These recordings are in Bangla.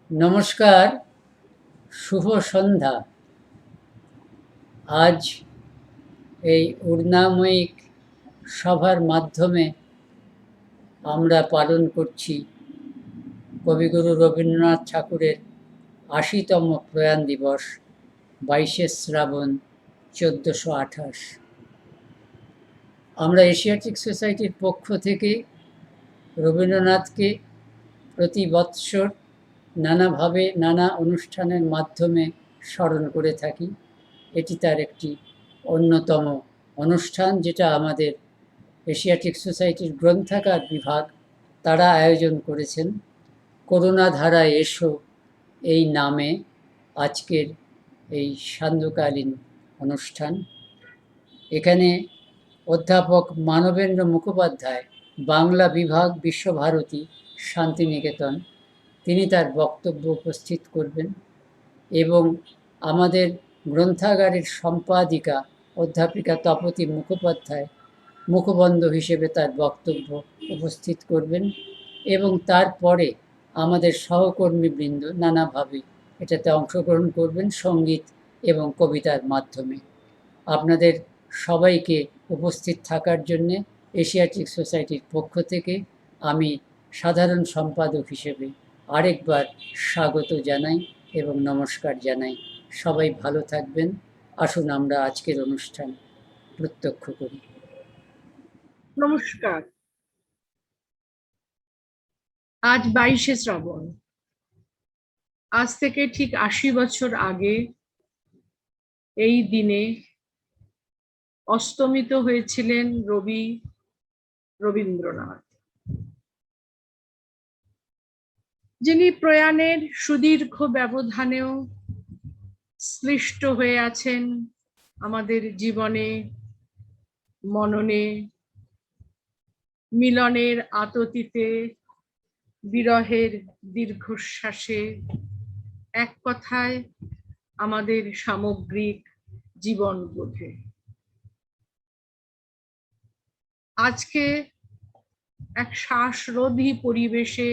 নমস্কার, শুভ সন্ধ্যা। আজ এই ঊর্ণাময়িক সভার মাধ্যমে আমরা পালন করছি কবিগুরু রবীন্দ্রনাথ ঠাকুরের ৮০তম প্রয়াণ দিবস, ২২শে শ্রাবণ ১৪২৮। আমরা এশিয়াটিক সোসাইটির পক্ষ থেকে রবীন্দ্রনাথকে প্রতি বৎসর নানাভাবে নানা অনুষ্ঠানের মাধ্যমে স্মরণ করে থাকি। এটি তার একটি অন্যতম অনুষ্ঠান, যেটা আমাদের এশিয়াটিক সোসাইটির গ্রন্থাগার বিভাগ তারা আয়োজন করেছেন। করুণা ধারায় এসো এই নামে আজকের এই সান্ধ্যকালীন অনুষ্ঠান। এখানে অধ্যাপক মানবেন্দ্র মুখোপাধ্যায়, বাংলা বিভাগ, বিশ্বভারতী, শান্তিনিকেতন, তিনি তার বক্তব্য উপস্থিত করবেন এবং আমাদের গ্রন্থাগারের সম্পাদিকা অধ্যাপিকা তপতী মুখোপাধ্যায় মুখবন্ধ হিসেবে তার বক্তব্য উপস্থিত করবেন এবং তারপরে আমাদের সহকর্মীবৃন্দ নানাভাবে এটাতে অংশগ্রহণ করবেন সঙ্গীত এবং কবিতার মাধ্যমে। আপনাদের সবাইকে উপস্থিত থাকার জন্যে এশিয়াটিক সোসাইটির পক্ষ থেকে আমি সাধারণ সম্পাদক হিসেবে আরেকবার স্বাগত জানাই এবং নমস্কার জানাই। সবাই ভালো থাকবেন। আসুন আমরা আজকের অনুষ্ঠান প্রত্যক্ষ করি। নমস্কার। আজ ২২শে শ্রাবণ। আজ থেকে ঠিক ৮০ বছর আগে এই দিনে অস্তমিত হয়েছিলেন রবীন্দ্রনাথ, যিনি প্রয়াণের সুদীর্ঘ ব্যবধানেও শ্লিষ্ট হয়ে আছেন আমাদের জীবনে, মননে, মিলনের আততিতে, বিরহের দীর্ঘশ্বাসে, এক কথায় আমাদের সামগ্রিক জীবনবোধে। আজকে এক শ্বাসরোধী পরিবেশে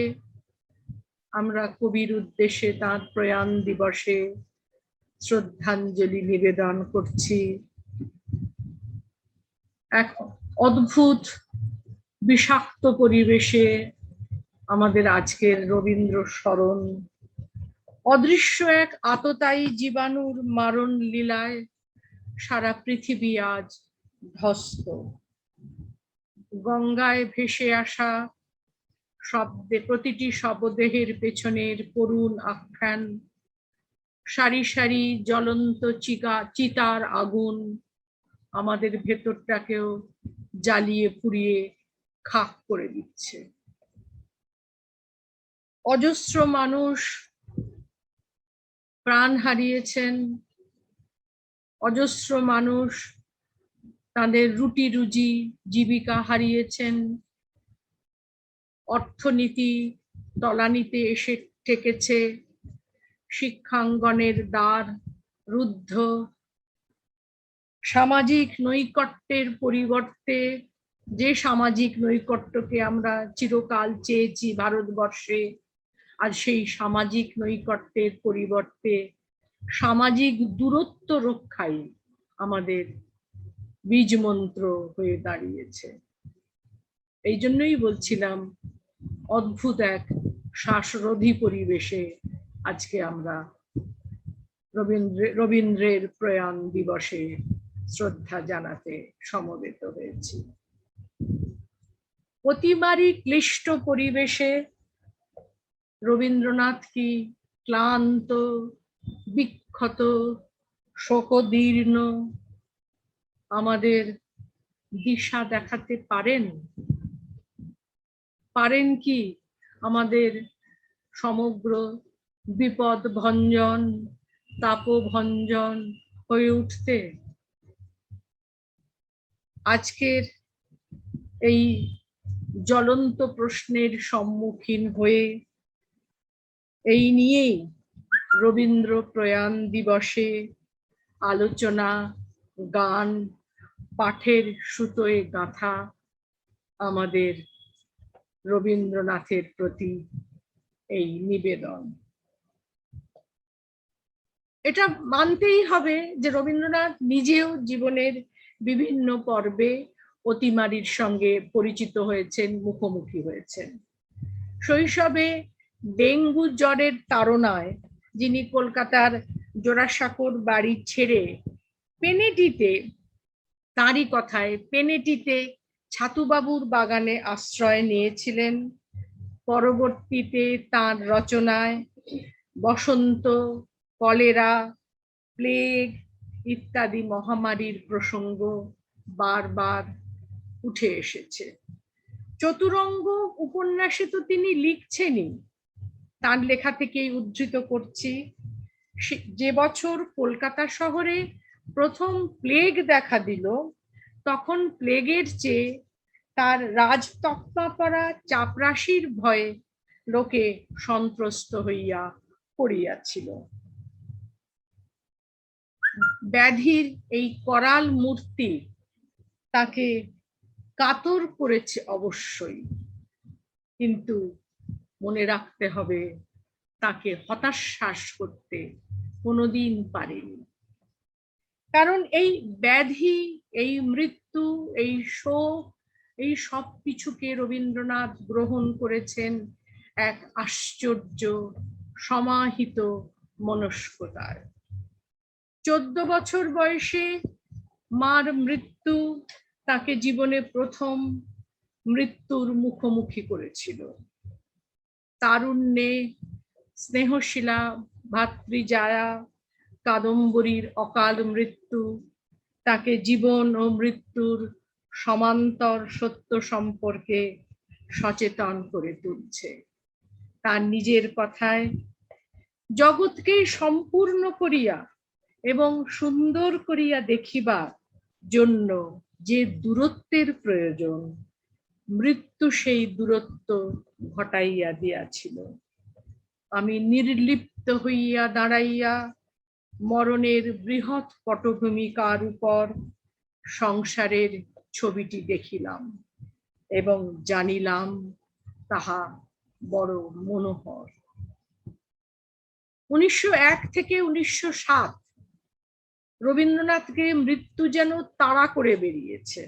আমরা কবির উদ্দেশ্যে তাঁর প্রয়াণ দিবসে শ্রদ্ধাঞ্জলি নিবেদন করছি। এক অদ্ভুত বিষাক্ত পরিবেশে আমাদের আজকের রবীন্দ্র স্মরণ। অদৃশ্য এক আততায়ী জীবাণুর মারণ লীলায় সারা পৃথিবী আজ ধ্বস্ত। গঙ্গায় ভেসে আসা শব্দে প্রতিটি শবদেহের পেছনের করুণ আখ্যান, সারি সারি জ্বলন্ত চিতার আগুন আমাদের ভেতরটাকেও জ্বালিয়ে পুড়িয়ে খাক করে দিচ্ছে। অজস্র মানুষ প্রাণ হারিয়েছেন, অজস্র মানুষ তাদের রুটি রুজি জীবিকা হারিয়েছেন, অর্থনীতি তলানিতে এসে ঠেকেছে, শিক্ষাঙ্গনের দ্বার রুদ্ধ, সামাজিক নৈকট্যের পরিবর্তে, যে সামাজিক নৈকট্যকে আমরা চিরকাল চেয়েছি ভারতবর্ষে, আর সেই সামাজিক নৈকট্যের পরিবর্তে সামাজিক দূরত্ব রক্ষাই আমাদের বীজমন্ত্র হয়ে দাঁড়িয়েছে। এই জন্যই বলছিলাম, অদ্ভুত এক শ্বাসরোধী পরিবেশে আজকে আমরা রবীন্দ্রের প্রয়াণ দিবসে শ্রদ্ধা জানাতে সমবেত হয়েছি। অতিবারই ক্লিষ্ট পরিবেশে রবীন্দ্রনাথ কি ক্লান্ত, বিক্ষত, শোকদীর্ণ আমাদের দিশা দেখাতে পারেন? পারেন কি আমাদের সমগ্র বিপদ ভঞ্জন, তাপভঞ্জন হয়ে উঠতে? আজকের এই জ্বলন্ত প্রশ্নের সম্মুখীন হয়ে এই নিয়েই রবীন্দ্র প্রয়াণ দিবসে আলোচনা, গান, পাঠের সুতোয় গাঁথা আমাদের রবীন্দ্রনাথের প্রতি এই নিবেদন। এটা মানতেই হবে যে রবীন্দ্রনাথ নিজেও জীবনের বিভিন্ন পর্বে অতিমারীর সঙ্গে পরিচিত হয়েছেন, মুখোমুখি হয়েছেন। শৈশবে ডেঙ্গু জ্বরের তাড়নায় যিনি কলকাতার জোড়াসাঁকোর বাড়ি ছেড়ে পেনেটিতে, তাঁরই কথায় পেনেটিতে ছাতুবাবুর বাগানে আশ্রয় নিয়েছিলেন। পরবর্তীতে তাঁর রচনায় বসন্ত, কলেরা, প্লেগ ইত্যাদি মহামারীর প্রসঙ্গ বারবার উঠে এসেছে। চতুরঙ্গ উপন্যাসে তো তিনি লিখছেনই, তার লেখা থেকেই উদ্ধৃত করছি। যে বছর কলকাতা শহরে প্রথম প্লেগ দেখা দিল, তখন প্লেগের চেয়ে তার রাজতক্তা করা চাপরাশির ভয়ে লোকে সন্ত্রস্ত হইয়া পড়িয়াছিল। ব্যাধির এই করাল মূর্তি তাকে কাতর করেছে অবশ্যই, কিন্তু মনে রাখতে হবে তাকে হতাশ্বাস করতে কোনোদিন পারেনি। কারণ এই ব্যাধি, এই মৃত্যু, এই শোক, এই সব কিছুকে রবীন্দ্রনাথ গ্রহণ করেছেন এক আশ্চর্য সমাহিত মনস্কতায়। 14 বছর বয়সে মার মৃত্যু তাকে জীবনে প্রথম মৃত্যুর মুখোমুখি করেছিল। তারুণ্যে স্নেহশীলা ভাতৃজায়া কাদম্বরীর অকাল মৃত্যু তাকে জীবন ও মৃত্যুর সমান্তর সত্য সম্পর্কে সচেতন করে তুলছে। তার নিজের কথায়, জগৎকে সম্পূর্ণ করিয়া এবং সুন্দর করিয়া দেখিবার জন্য যে দূরত্বের প্রয়োজন, মৃত্যু সেই দূরত্ব ঘটাইয়া দিয়াছিল। আমি নির্লিপ্ত হইয়া দাঁড়াইয়া মরণের বৃহৎ পটভূমিকার উপর সংসারের ছবিটি দেখিলাম এবং জানিলাম তাহা বড় মনোহর। 1901 থেকে 1907 রবীন্দ্রনাথকে মৃত্যু যেন তাড়া করে বেরিয়েছে।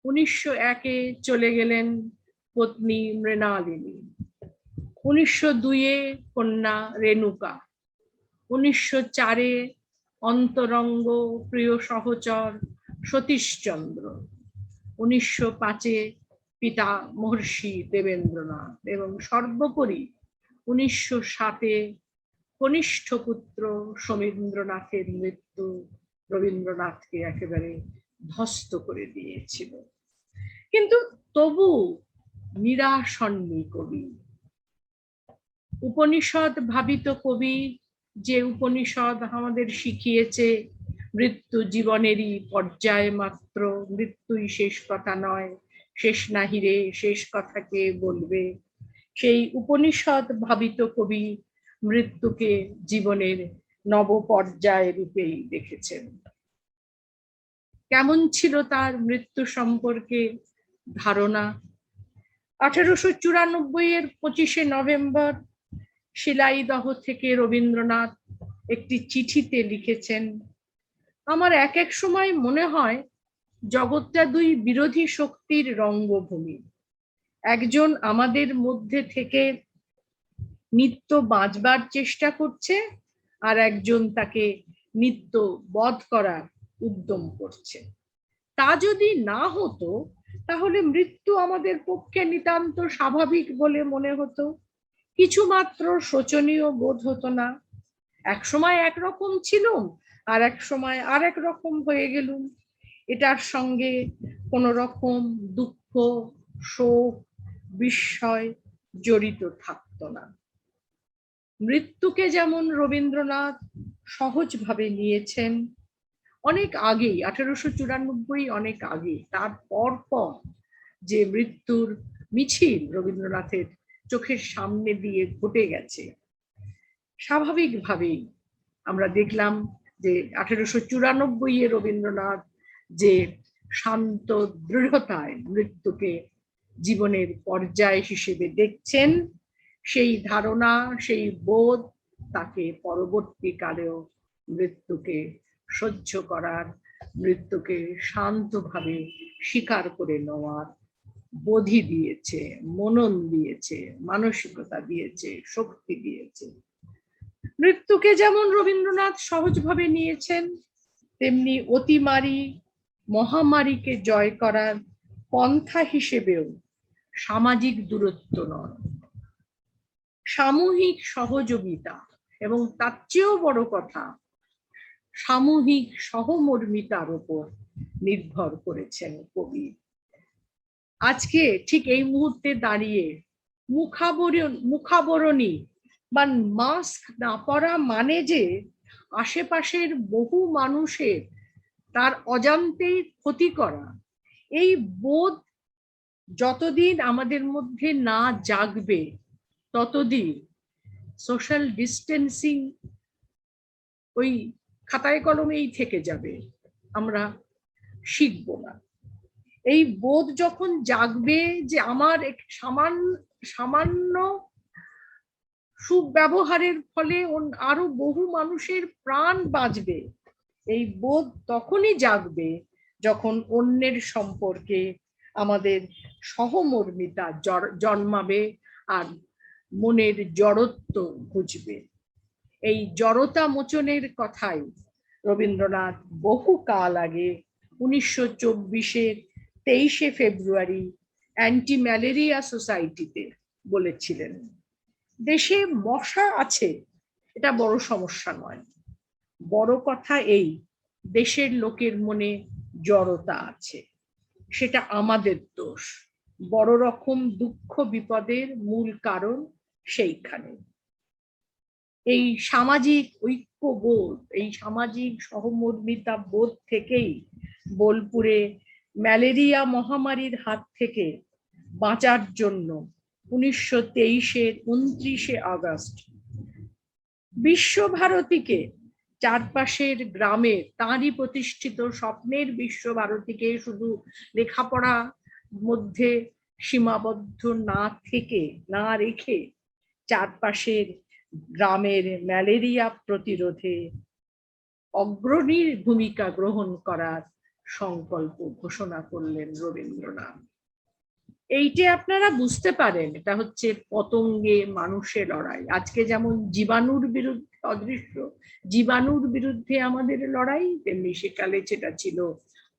1901-এ চলে গেলেন পত্নী মৃণালিনী, 1902-এ কন্যা রেণুকা, 1904-এ অন্তরঙ্গ প্রিয় সহচর সতীশচন্দ্র, 1905-এ পিতা মহর্ষি দেবেন্দ্রনাথ এবং সর্বোপরি 1907-এ কনিষ্ঠ পুত্র সমীন্দ্রনাথের মৃত্যু রবীন্দ্রনাথকে একেবারে ধ্বস্ত করে দিয়েছিল। কিন্তু তবু নিরাশ হননি কবি। উপনিষদ ভাবিত কবি, যে উপনিষদ আমাদের শিখিয়েছে মৃত্যু জীবনেরই পর্যায় মাত্র, মৃত্যুই শেষ কথা নয়, শেষ নাহিরে শেষ কথা কে বলবে, সেই উপনিষদ ভাবিত কবি মৃত্যুকে জীবনের নব পর্যায় রূপেই দেখেছেন। কেমন ছিল তার মৃত্যু সম্পর্কে ধারণা? 1894-এর 25শে নভেম্বর শিলাইদহ থেকে রবীন্দ্রনাথ একটি চিঠিতে লিখেছেন, আমার এক এক সময় মনে হয় জগৎটা দুই বিরোধী শক্তির রঙ্গভূমি। একজন আমাদের মধ্যে থেকে নিত্য বাঁচবার চেষ্টা করছে, আর একজন তাকে নিত্য বধ করার উদ্যম করছে। তা যদি না হতো তাহলে মৃত্যু আমাদের পক্ষে নিতান্ত স্বাভাবিক বলে মনে হতো, কিছুমাত্র শোচনীয় বোধ হতো না। এক সময় একরকম ছিলুম, আর এক সময় আর এক রকম হয়ে গেলুম। এটার সঙ্গে কোন রকম দুঃখ, শোক, বিস্ময় জড়িত থাকতো না। মৃত্যুকে যেমন রবীন্দ্রনাথ সহজভাবে নিয়েছেন, অনেক আগেই 1894, অনেক আগে, তার পর যে মৃত্যুর মিছিল রবীন্দ্রনাথের চোখের সামনে দিয়ে ঘটে গেছে, স্বাভাবিকভাবেই আমরা দেখলাম যে 1894 রবীন্দ্রনাথ যে শান্ত দৃঢ়তায় মৃত্যুকে জীবনের পর্যায় হিসেবে দেখছেন, সেই ধারণা, সেই বোধ তাকে পরবর্তীকালেও মৃত্যুকে সহ্য করার, মৃত্যুকে শান্তভাবে স্বীকার করে নেওয়ার বোধি দিয়েছে, মনন দিয়েছে, মানসিকতা দিয়েছে, শক্তি দিয়েছে। মৃত্যুকে যেমন রবীন্দ্রনাথ সহজভাবে নিয়েছেন, তেমনি অতিমারী, মহামারীকে জয় করার পন্থা হিসেবেও সামাজিক দূরত্ব নয়, সামূহিক সহযোগিতা, এবং তার চেয়েও বড় কথা, সামূহিক সহমর্মিতার উপর নির্ভর করেছেন কবি। আজকে ঠিক এই মুহূর্তে দাঁড়িয়ে মুখাবরণী বা মাস্ক না পরা মানে যে আশেপাশের বহু মানুষের তার অজান্তেই ক্ষতি করা, এই বোধ যতদিন আমাদের মধ্যে না জাগবে ততদিন সোশ্যাল ডিস্টেন্সিং ওই খাতায় কলমেই থেকে যাবে, আমরা শিখবো না। এই বোধ যখন জাগবে যে আমার সামান্য সুব্যবহারের ফলে আরো বহু মানুষের প্রাণ বাঁচবে, এই বোধ তখনই জাগবে যখন অন্যের সম্পর্কে আমাদের সহমর্মিতা জন্মাবে আর মনের জড়ত্ব ঘুচবে। এই জড়তা মোচনের কথাই রবীন্দ্রনাথ বহু কাল আগে 1924-এর 23শে ফেব্রুয়ারি অ্যান্টি ম্যালেরিয়া সোসাইটিতে বলেছিলেন। দেশে মশা আছে, এটা বড় সমস্যা নয়, বড় কথা এই দেশের লোকের মনে জড়তা আছে, সেটা আমাদের দোষ। বড় রকম দুঃখ বিপদের মূল কারণ সেইখানে। এই সামাজিক ঐক্যবোধ, এই সামাজিক সহমর্মিতা বোধ থেকেই বোলপুরে ম্যালেরিয়া মহামারীর হাত থেকে বাঁচার জন্য 1923-এর 29শে আগস্ট বিশ্বভারতীকে চারপাশের গ্রামে তাঁরই প্রতিষ্ঠিত স্বপ্নের বিশ্বভারতীকে শুধু লেখাপড়া মধ্যে সীমাবদ্ধ না রেখে চারপাশের গ্রামের ম্যালেরিয়া প্রতিরোধে অগ্রণী ভূমিকা গ্রহণ করার সংকল্প ঘোষণা করলেন রবীন্দ্রনাথ। এইটা আপনারা বুঝতে পারেন, এটা হচ্ছে পতঙ্গে মানুষের লড়াই। আজকে যেমন জীবাণুর বিরুদ্ধে, অদৃশ্য জীবাণুর বিরুদ্ধে আমাদের লড়াই, তেমনি সেকালে সেটা ছিল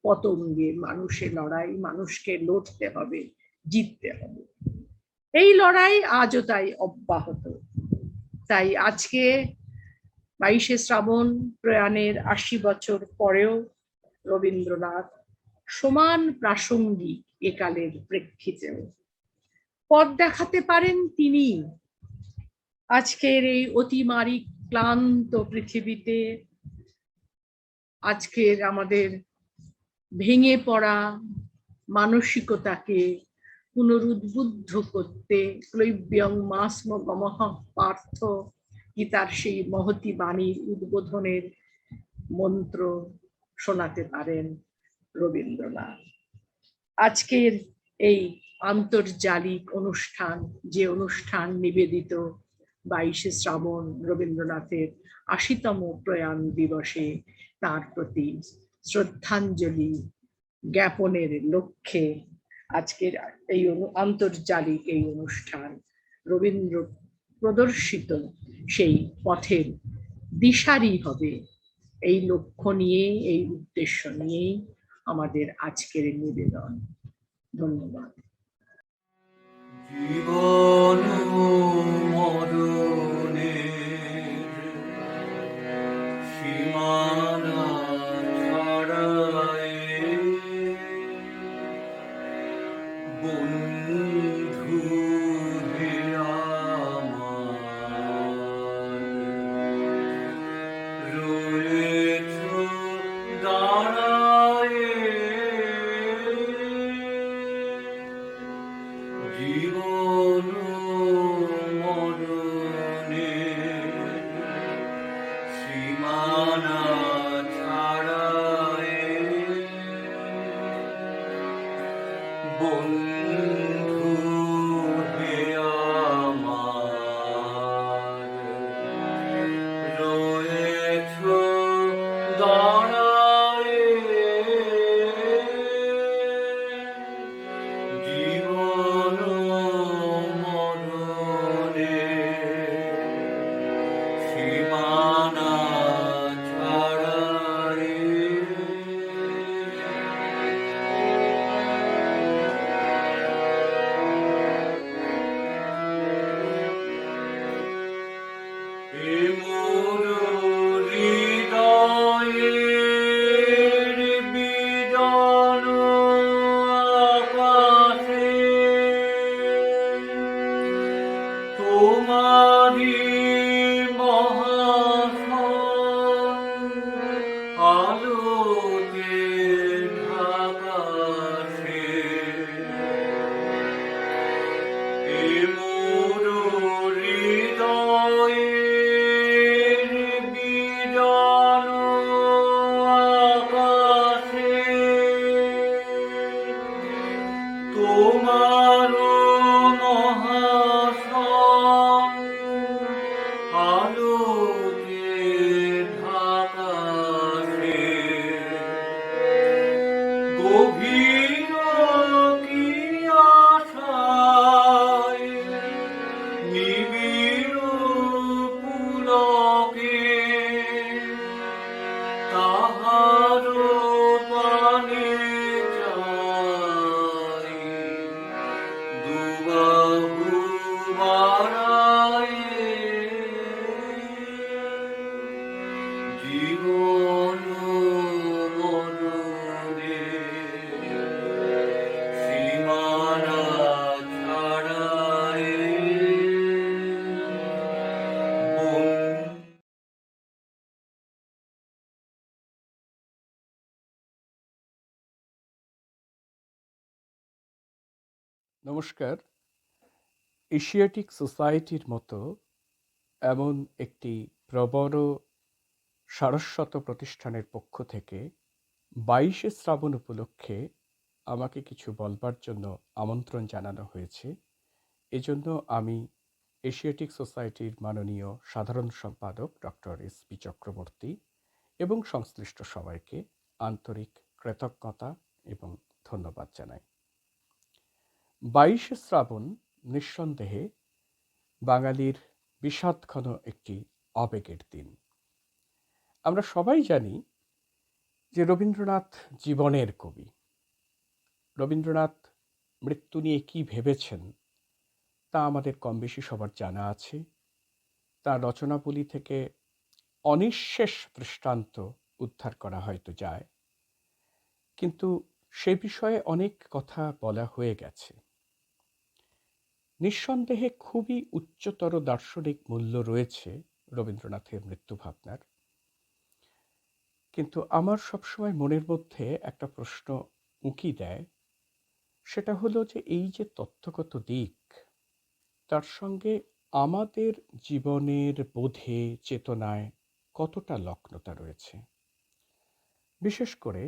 পতঙ্গে মানুষের লড়াই। মানুষকে লড়তে হবে, জিততে হবে। এই লড়াই আজও তাই অব্যাহত। তাই আজকে 22শে শ্রাবণ প্রয়াণের 80 বছর পরেও রবীন্দ্রনাথ সমান প্রাসঙ্গিক একালের প্রেক্ষিতেও। পথ দেখাতে পারেন তিনি। আজকের এই অতিমারী ক্লান্ত পৃথিবীতে আজকের আমাদের ভেঙে পড়া মানসিকতাকে পুনরুদ্বুদ্ধ করতে ক্লৈব্যং মাস্ম গমঃ পার্থ গীতার সেই মহতি বাণীর উদ্বোধনের মন্ত্র শোনাতে পারেন রবীন্দ্রনাথ। আজকের এই আন্তর্জালিক অনুষ্ঠান, যে অনুষ্ঠান নিবেদিত 22শে শ্রাবণ রবীন্দ্রনাথের 80তম প্রয়াণ দিবসে তার প্রতি শ্রদ্ধাঞ্জলি জ্ঞাপনের লক্ষ্যে আজকের এই আন্তর্জালিক এই অনুষ্ঠান রবীন্দ্র প্রদর্শিত সেই পথের দিশারি হবে, এই লক্ষ্য নিয়েই, এই উদ্দেশ্য নিয়েই আমাদের আজকের নিবেদন। ধন্যবাদ। জীবন মরণের সীমানা ছাড়ায় বন্ধু হে আমার রয়েছ দাঁড়ায় জীবন মরণের সীমানা ছাড়ায় বন্ধু হে আমার রয়েছ দাঁড়ায় জীবন মরণের সীমানা ছাড়ায় এ মোর হৃদয়ের বিজন আকাশে তোমারি মহাসন আলোতে ঢাকাছে এ মোর হৃদয়ের বিজন আকাশে তোমার মহাসন আলোকে ঢাকাছে গভীর কি আশায় নিবিড় পুলকে তাহার পানে চাই দুবাহু বাড়ায় জীবন মরণের সীমানা ছাড়ায় নমস্কার। এশিয়াটিক সোসাইটির মতো এমন একটি প্রবর সারস্বত প্রতিষ্ঠানের পক্ষ থেকে 22শে শ্রাবণ উপলক্ষে আমাকে কিছু বলবার জন্য আমন্ত্রণ জানানো হয়েছে। এজন্য আমি এশিয়াটিক সোসাইটির মাননীয় সাধারণ সম্পাদক ডক্টর এস.পি. চক্রবর্তী এবং সংশ্লিষ্ট সবাইকে আন্তরিক কৃতজ্ঞতা এবং ধন্যবাদ জানাই। 22শে শ্রাবণ নিঃসন্দেহে বাঙালির বিষাদঘন একটি আবেগের দিন। আমরা সবাই জানি যে রবীন্দ্রনাথ জীবনের কবি। রবীন্দ্রনাথ মৃত্যু নিয়ে কি ভেবেছেন তা আমাদের কম বেশি সবার জানা আছে। তার রচনাবলী থেকে অনিঃশেষ দৃষ্টান্ত উদ্ধার করা হয়তো যায়, কিন্তু সে বিষয়ে অনেক কথা বলা হয়ে গেছে। নিঃসন্দেহে খুবই উচ্চতর দার্শনিক মূল্য রয়েছে রবীন্দ্রনাথের মৃত্যু ভাবনার, কিন্তু আমার সবসময় মনের মধ্যে একটা প্রশ্ন উঁকি দেয়। সেটা হলো যে এই যে তথ্যগত দিক, তার সঙ্গে আমাদের জীবনের বোধে চেতনায় কতটা লগ্নতা রয়েছে। বিশেষ করে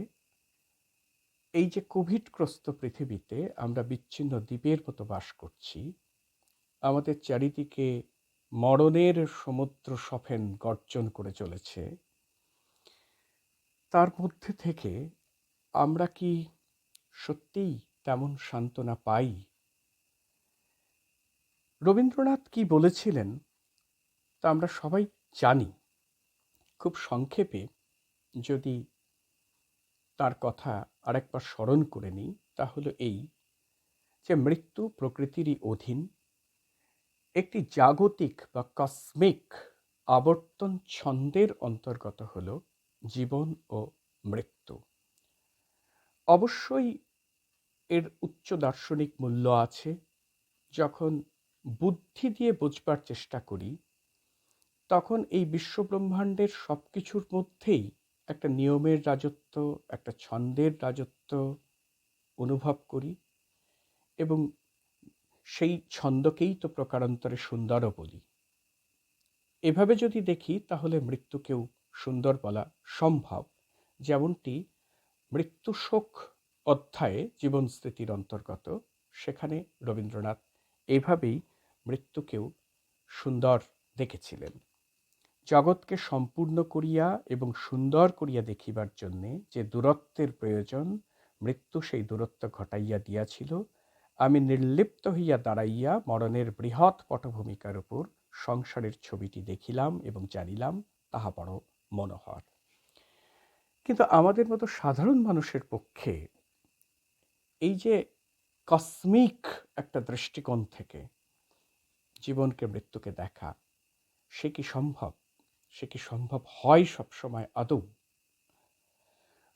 এই যে কোভিডগ্রস্ত পৃথিবীতে আমরা বিচ্ছিন্ন দ্বীপের মতো বাস করছি, আমাদের চারিদিকে মরণের সমুদ্র সফেন গর্জন করে চলেছে, তার মধ্যে থেকে আমরা কি সত্যিই তেমন সান্ত্বনা পাই? রবীন্দ্রনাথ কি বলেছিলেন তা আমরা সবাই জানি। খুব সংক্ষেপে যদি তার কথা আরেকবার স্মরণ করে নিই, তা হলো এই যে মৃত্যু প্রকৃতিরই অধীন, একটি জাগতিক বা কসমিক আবর্তন ছন্দের অন্তর্গত হল জীবন ও মৃত্যু। অবশ্যই এর উচ্চ দার্শনিক মূল্য আছে। যখন বুদ্ধি দিয়ে বোঝবার চেষ্টা করি, তখন এই বিশ্বব্রহ্মাণ্ডের সব কিছুর মধ্যেই একটা নিয়মের রাজত্ব, একটা ছন্দের রাজত্ব অনুভব করি, এবং সেই ছন্দকেই তো প্রকারান্তরে সুন্দরও বলি। এভাবে যদি দেখি তাহলে মৃত্যুকেও সুন্দর বলা সম্ভব, যেমনটি মৃত্যু শোক অধ্যায়ে জীবন স্মৃতির অন্তর্গত, সেখানে রবীন্দ্রনাথ এভাবেই মৃত্যুকেও সুন্দর দেখেছিলেন। জগৎকে সম্পূর্ণ করিয়া এবং সুন্দর করিয়া দেখিবার জন্যে যে দূরত্বের প্রয়োজন, মৃত্যু সেই দূরত্ব ঘটাইয়া দিয়াছিল। আমি নির্লিপ্ত হইয়া দাঁড়াইয়া মরণের বৃহৎ পটভূমিকার উপর সংসারের ছবিটি দেখিলাম এবং জানিলাম তাহা বড় মনোহর। কিন্তু আমাদের মতো সাধারণ মানুষের পক্ষে এই যে কসমিক একটা দৃষ্টিকোণ থেকে জীবনকে মৃত্যুকে দেখা, সে কি সম্ভব? সে কি সম্ভব হয় সবসময় আদৌ?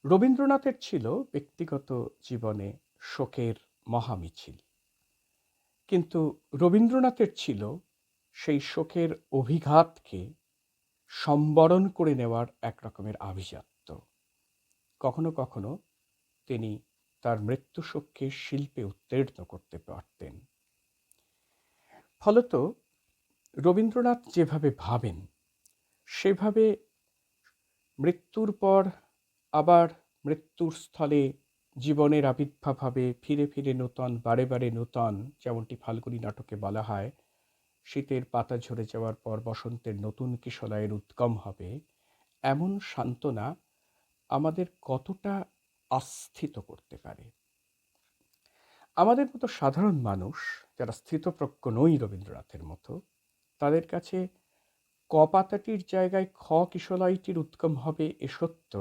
রবীন্দ্রনাথের ছিল ব্যক্তিগত জীবনে শোকের মহামিছিল, কিন্তু রবীন্দ্রনাথের ছিল সেই শোকের অভিঘাতকে সম্বরণ করে নেওয়ার এক রকমের আভিজাত্য। কখনো কখনো তিনি তার মৃত্যু শোককে শিল্পে উত্তীর্ণ করতে পারতেন। ফলত রবীন্দ্রনাথ যেভাবে ভাবেন, সেভাবে মৃত্যুর পর আবার মৃত্যুর স্থলে জীবনের আবির্ভাব হবে, ফিরে ফিরে নূতন, বারে বারে নূতন, যেমনটি ফাল্গুনী নাটকে বলা হয়, শীতের পাতা ঝরে যাওয়ার পর বসন্তের নতুন কিশলয়ের উদ্গম হবে। এমন সান্ত্বনা আমাদের কতটা আস্থিত করতে পারে? আমাদের মতো সাধারণ মানুষ যারা স্থিতপ্রজ্ঞ নই রবীন্দ্রনাথের মতো, তাদের কাছে ক পাতাটির জায়গায় খ কিশলয়টির উদ্গম হবে এ সত্য,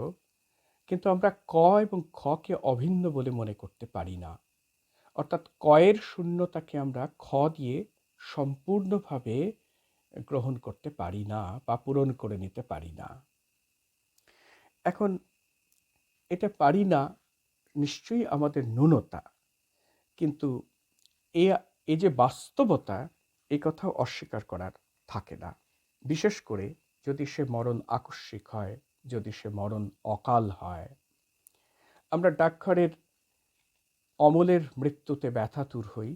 কিন্তু আমরা ক এবং খকে অভিন্ন বলে মনে করতে পারি না। অর্থাৎ কয়ের শূন্যতাকে আমরা খ দিয়ে সম্পূর্ণভাবে গ্রহণ করতে পারি না বা পূরণ করে নিতে পারি না। এখন এটা পারি না নিশ্চয়ই আমাদের ন্যূনতা, কিন্তু এ যে বাস্তবতা, এ কথাও অস্বীকার করার থাকে না। বিশেষ করে যদি সে মরণ আকস্মিক হয়, যদি সে মরণ অকাল হয়। আমরা ডাকঘরের অমলের মৃত্যুতে ব্যথাতুর হই,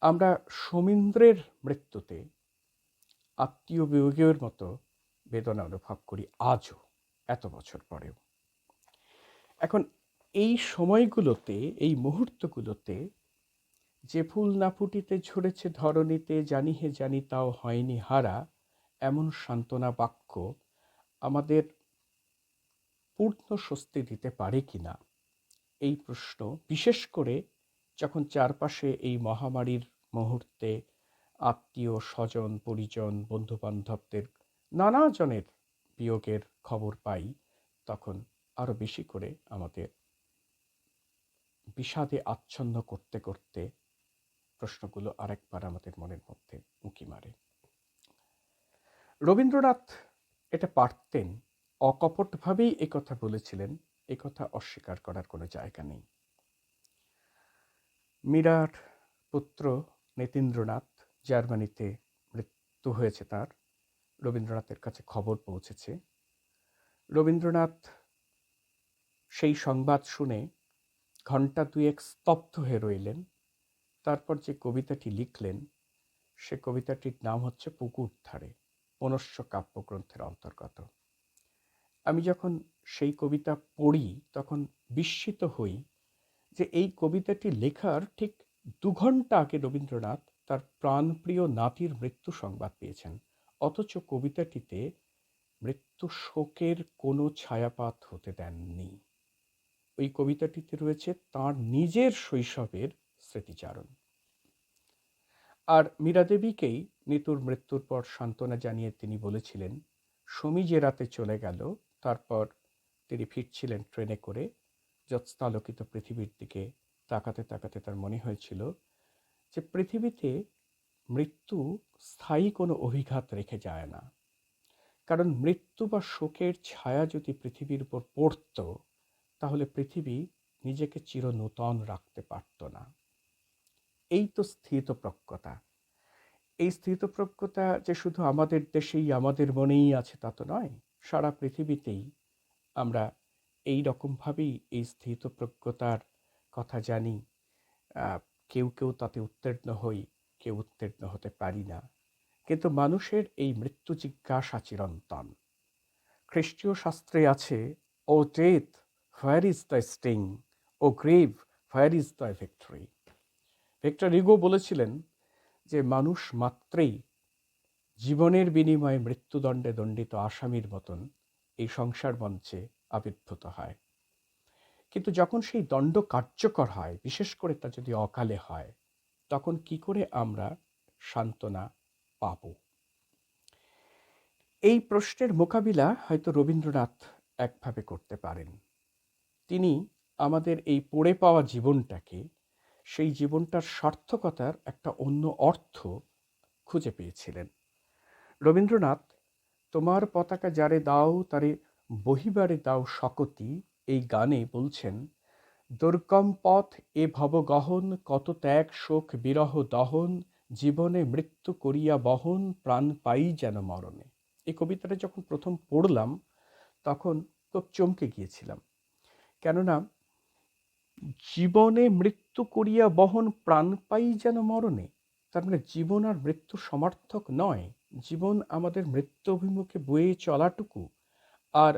আমরা সমীন্দ্রের মৃত্যুতে আত্মীয় বিয়োগের মতো বেদনা অনুভব করি আজও, এত বছর পরেও। এখন এই সময়গুলোতে, এই মুহূর্তগুলোতে যে ফুল না ফুটিতে ঝরেছে ধরণীতে, জানি হে জানি তাও হয়নি হারা, এমন সান্ত্বনা বাক্য আমাদের পূর্ণ স্বস্তি দিতে পারে কিনা, এই প্রশ্ন, বিশেষ করে যখন চারপাশে এই মহামারীর মুহূর্তে আত্মীয় স্বজন, পরিজন, বন্ধু বান্ধবদের নানা জনের বিয়োগের খবর পাই, তখন আরো বেশি করে আমাদের বিষাদে আচ্ছন্ন করতে করতে প্রশ্নগুলো আরেকবার আমাদের মনের মধ্যে উঁকি মারে। রবীন্দ্রনাথ এটা পারতেন, অকপটভাবেই একথা বলেছিলেন, একথা অস্বীকার করার কোনো জায়গা নেই। মীরার পুত্র নীতীন্দ্রনাথ জার্মানিতে মৃত্যু হয়েছে তার, রবীন্দ্রনাথের কাছে খবর পৌঁছেছে। রবীন্দ্রনাথ সেই সংবাদ শুনে ঘণ্টা দুয়েক স্তব্ধ হয়ে রইলেন। তারপর যে কবিতাটি লিখলেন, সে কবিতাটির নাম হচ্ছে পুকুর ধারে, পুনশ্চ কাব্যগ্রন্থের অন্তর্গত। আমি যখন সেই কবিতা পড়ি তখন বিস্মিত হই যে এই কবিতাটি লেখার ঠিক 2 ঘন্টা আগে রবীন্দ্রনাথ তার প্রাণপ্রিয় নাতির মৃত্যু সংবাদ পেয়েছেন, অথচ কবিতাটিতে মৃত্যু শোকের কোনো ছায়াপাত হতে দেননি। ওই কবিতাটিতে রয়েছে তার নিজের শৈশবের স্মৃতিচারণ। আর মীরাদেবীকেই নিতুর মৃত্যুর পর সান্ত্বনা জানিয়ে তিনি বলেছিলেন, সমী যে রাতে চলে গেল, তারপর তিনি ফিরছিলেন ট্রেনে করে। জ্যোৎস্নালোকিত পৃথিবীর দিকে তাকাতে তাকাতে তার মনে হয়েছিল যে পৃথিবীতে মৃত্যু স্থায়ী কোনো অভিঘাত রেখে যায় না। কারণ মৃত্যু বা শোকের ছায়া যদি পৃথিবীর উপর পড়ত, তাহলে পৃথিবী নিজেকে চিরনূতন রাখতে পারত না। এই তো স্থিতপ্রজ্ঞতা। এই স্থিতপ্রজ্ঞতা যে শুধু আমাদের দেশেই, আমাদের মনেই আছে তা তো নয়। সারা পৃথিবীতেই আমরা এই রকমভাবেই এই স্থিতপ্রজ্ঞতার কথা জানি। কেউ কেউ তাতে উত্তীর্ণ হই, কেউ উত্তীর্ণ হতে পারি না। কিন্তু মানুষের এই মৃত্যু জিজ্ঞাসা চিরন্তন। খ্রিস্টীয় শাস্ত্রে আছে, O death, where is the sting? O grave, where is the victory? Victor Hugo বলেছিলেন যে মানুষ মাত্রেই জীবনের বিনিময়ে মৃত্যুদণ্ডে দণ্ডিত আসামির মতন এই সংসার মঞ্চে আবির্ভূত হয়। কিন্তু যখন সেই দণ্ড কার্যকর হয়, বিশেষ করে তা যদি অকালে হয়, তখন কি করে আমরা সান্ত্বনা পাব? এই প্রশ্নের মোকাবিলা হয়তো রবীন্দ্রনাথ একভাবে করতে পারেন। তিনি আমাদের এই পড়ে পাওয়া জীবনটাকে, সেই জীবনটার সার্থকতার একটা অন্য অর্থ খুঁজে পেয়েছিলেন। রবীন্দ্রনাথ তোমার পতাকা যারে দাও তারে বহিবারে দাও শকতি এই গানে বলছেন, দুর্গম পথ এ ভবগহন, কত ত্যাগ শোক বিরহ দহন, জীবনে মৃত্যু করিয়া বহন, প্রাণ পাই যেন মরণে। এই কবিতাটা যখন প্রথম পড়লাম তখন খুব চমকে গিয়েছিলাম। কেননা জীবনে মৃত্যু করিয়া বহন, প্রাণ পাই যেন মরণে, তার মানে জীবন আর মৃত্যু সমার্থক নয়। জীবন আমাদের মৃত্যু অভিমুখে বয়ে চলাটুকু, আর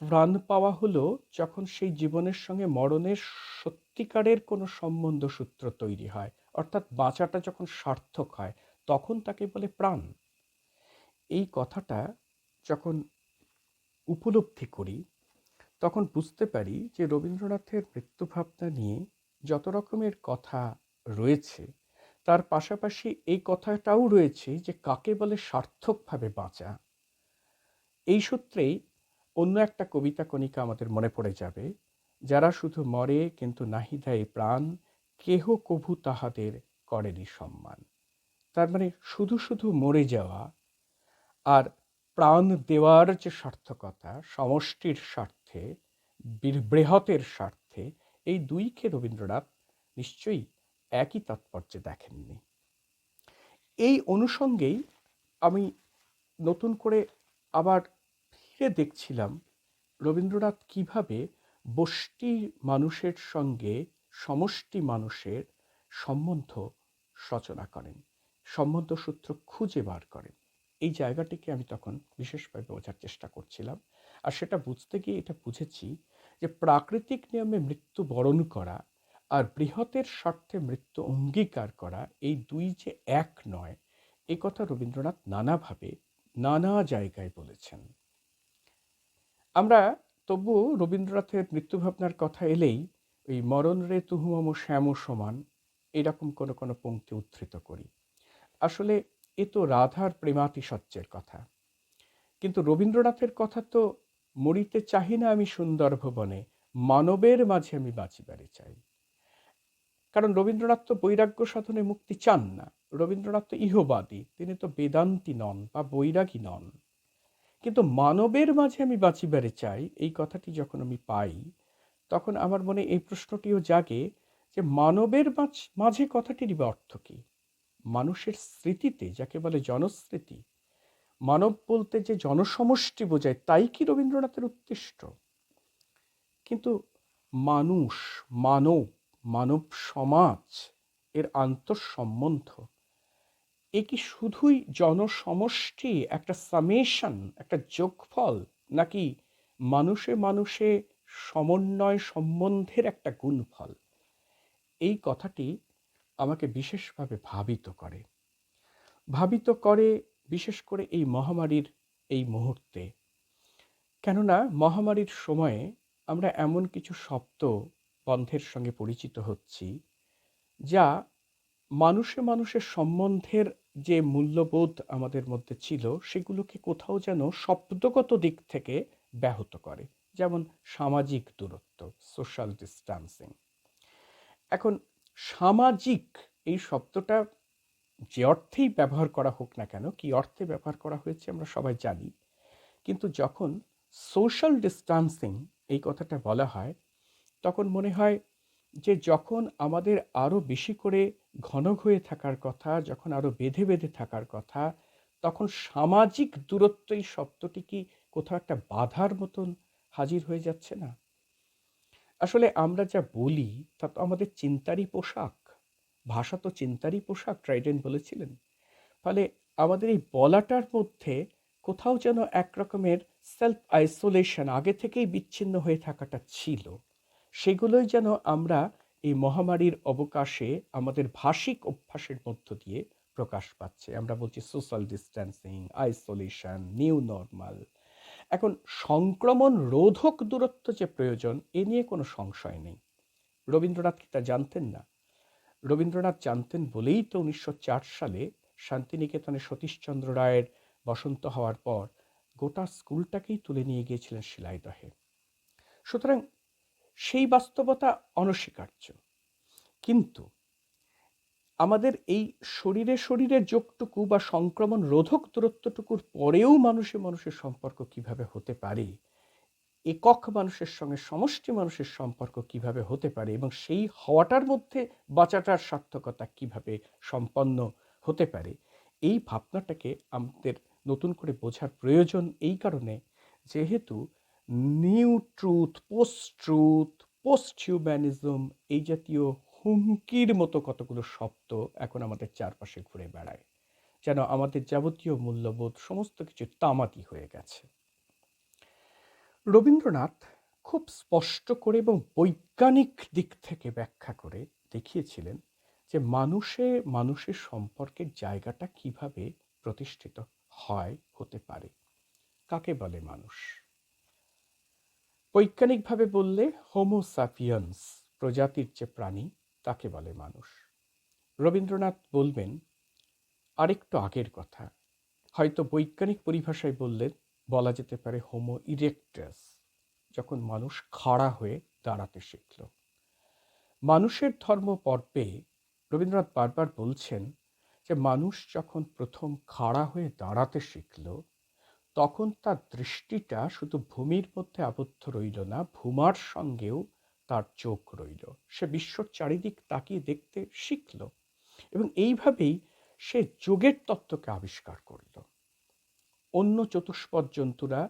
প্রাণ পাওয়া হলো যখন সেই জীবনের সঙ্গে মরণের সত্যিকারের কোনো সম্বন্ধ সূত্র তৈরি হয়, অর্থাৎ বাঁচাটা যখন সার্থক হয়, তখন তাকে বলে প্রাণ। এই কথাটা যখন উপলব্ধি করি তখন বুঝতে পারি যে রবীন্দ্রনাথের মৃত্যুভাবনা নিয়ে যত রকমের কথা রয়েছে, তার পাশাপাশি এই কথাটাও রয়েছে যে কাকে বলে সার্থকভাবে বাঁচা। এই সূত্রেই অন্য একটা কবিতা কণিকা আমাদের মনে পড়ে যাবে, যারা শুধু মরে কিন্তু নাহি দেয় প্রাণ, কেহ কভু তাহাদের করেনি সম্মান। তার মানে শুধু শুধু মরে যাওয়া আর প্রাণ দেওয়ার যে সার্থকতা, সমষ্টির স্বার্থে, বৃহতের স্বার্থে, এই দুইকে রবীন্দ্রনাথ নিশ্চয়ই একই তাৎপর্যে দেখেননি। এই অনুষঙ্গেই আমি নতুন করে আবার ফিরে দেখছিলাম রবীন্দ্রনাথ কিভাবে ব্যষ্টি মানুষের সঙ্গে সমষ্টি মানুষের সম্বন্ধ রচনা করেন, সম্বন্ধ সূত্র খুঁজে বার করেন। এই জায়গাটিকে আমি তখন বিশেষভাবে বোঝার চেষ্টা করছিলাম। আর সেটা বুঝতে গিয়ে এটা বুঝেছি যে প্রাকৃতিক নিয়মে মৃত্যু বরণ করা আর বৃহতের স্বার্থে মৃত্যু অঙ্গীকার করা, এই দুই যে এক নয়, এ কথা রবীন্দ্রনাথ নানাভাবে নানা জায়গায় বলেছেন। আমরা তবু রবীন্দ্রনাথের মৃত্যুভাবনার কথা এলেই ওই মরণ রে তুহু মম শ্যাম সমান এরকম কোনো কোনো পংক্তি উদ্ধৃত করি। আসলে এ তো রাধার প্রেমাতিশয্যের কথা, কিন্তু রবীন্দ্রনাথের কথা তো মরিতে চাহি না আমি সুন্দর ভুবনে, মানবের মাঝে আমি বাঁচিবারে চাই। কারণ রবীন্দ্রনাথ তো বৈরাগ্য সাধনে মুক্তি চান না। রবীন্দ্রনাথ তো ইহবাদী, তিনি তো বেদান্তি নন বা বৈরাগী নন। কিন্তু মানবের মাঝে আমি বাঁচিবারে চাই, এই কথাটি যখন আমি পাই তখন আমার মনে এই প্রশ্নটিও জাগে যে মানবের মাঝে কথাটির অর্থ কি? মানুষের স্মৃতিতে, যাকে বলে জনস্মৃতি, মানব বলতে যে জনসমষ্টি বোঝায়, তাই কি রবীন্দ্রনাথের উদ্দিষ্ট? কিন্তু মানুষ, মানব, মানব সমাজ এর আন্তঃসম্বন্ধ, এ কি শুধুই জনসমষ্টি, একটা সামেশন, একটা যোগফল, নাকি মানুষে মানুষে সমন্বয় সম্বন্ধের একটা গুণফল? এই কথাটি আমাকে বিশেষভাবে ভাবিত করে বিশেষ করে এই মহামারীর এই মুহূর্তে। কেননা মহামারীর সময়ে আমরা এমন কিছু শব্দ বন্ধের সঙ্গে পরিচিত হচ্ছি যা মানুষে মানুষের সম্বন্ধের যে মূল্যবোধ আমাদের মধ্যে ছিল, সেগুলোকে কোথাও যেন শব্দগত দিক থেকে ব্যাহত করে, যেমন সামাজিক দূরত্ব, সোশ্যাল ডিস্ট্যান্সিং। এখন সামাজিক এই শব্দটা যে অর্থেই ব্যবহার করা হোক না কেন, কি অর্থে ব্যবহার করা হয়েছে আমরা সবাই জানি, কিন্তু যখন সোশ্যাল ডিস্ট্যান্সিং এই কথাটা বলা হয়, তখন মনে হয় যে যখন আমাদের আরও বেশি করে ঘন হয়ে থাকার কথা, যখন আরও বেঁধে বেঁধে থাকার কথা, তখন সামাজিক দূরত্ব এই শব্দটি কি কোথাও একটা বাধার মতন হাজির হয়ে যাচ্ছে না? আসলে আমরা যা বলি তা তো আমাদের চিন্তারই পোশাক, ভাষা তো চিন্তারই পোশাক, ট্রাইডেন বলেছিলেন। ফলে আমাদের এই বলাটার মধ্যে কোথাও যেন এক রকমের সেলফ আইসোলেশন, আগে থেকেই বিচ্ছিন্ন হয়ে থাকাটা ছিল, সেগুলোই যেন আমরা এই মহামারীর অবকাশে আমাদের ভাষিক অভ্যাসের মধ্য দিয়ে প্রকাশ পাচ্ছে। আমরা বলছি social distancing, isolation, new normal. এখন সংক্রমণ রোধক দূরত্ব যে প্রয়োজন, এ নিয়ে কোনো সংশয় নেই। রবীন্দ্রনাথ কি তা জানতেন না? রবীন্দ্রনাথ জানতেন বলেই তো 1904 সালে শান্তিনিকেতনে সতীশচন্দ্র রায়ের বসন্ত হওয়ার পর গোটা স্কুলটাকেই তুলে নিয়ে গিয়েছিলেন শিলাইদহে। সুতরাং সেই বাস্তবতা অনস্বীকার্য, কিন্তু আমাদের এই শরীরে শরীরে যোগটুকু বা সংক্রমণ রোধক দূরত্বটুকুর পরেও মানুষে মানুষের সম্পর্ক কিভাবে হতে পারে, একক মানুষের সঙ্গে সমষ্টি মানুষের সম্পর্ক কিভাবে হতে পারে, এবং সেই হওয়াটার মধ্যে বাঁচাটার সার্থকতা কিভাবে সম্পন্ন হতে পারে, এই ভাবনাটাকে আমাদের নতুন করে বোঝার প্রয়োজন। এই কারণে যেহেতু নিউ ট্রুথ, পোস্ট হিউম্যানিজম এই জাতীয় হুমকির মতো কতগুলো শব্দ এখন আমাদের চারপাশে ঘুরে বেড়ায়, যেন আমাদের যাবতীয় মূল্যবোধ সমস্ত কিছু তামাদি হয়ে গেছে। রবীন্দ্রনাথ খুব স্পষ্ট করে এবং বৈজ্ঞানিক দিক থেকে ব্যাখ্যা করে দেখিয়েছিলেন যে মানুষের সম্পর্কের জায়গাটা কিভাবে প্রতিষ্ঠিত হতে পারে। কাকে বলে মানুষ? বৈজ্ঞানিকভাবে বললে হোমো সাপিয়েন্স, প্রজাতির যে প্রাণী, তাকে বলে মানুষ। রবীন্দ্রনাথ বলবেন আরেকটু আগের কথা, হয়তো বৈজ্ঞানিক পরিভাষায় বলা যেতে পারে হোমো ইরেক্টাস, যখন মানুষ খাড়া হয়ে দাঁড়াতে শিখল। মানুষের ধর্ম পর্বে রবীন্দ্রনাথ বারবার বলছেন যে মানুষ যখন প্রথম খাড়া হয়ে দাঁড়াতে শিখল, তখন তার দৃষ্টিটা শুধু ভূমির মধ্যে আবদ্ধ রইল না, ভূমার সঙ্গেও তার চোখ রইল। সে বিশ্বর চারিদিক তাকিয়ে দেখতে শিখল, এবং এইভাবেই সে যোগের তত্ত্বকে আবিষ্কার করল। অন্য চতুষ্পদ জন্তুরা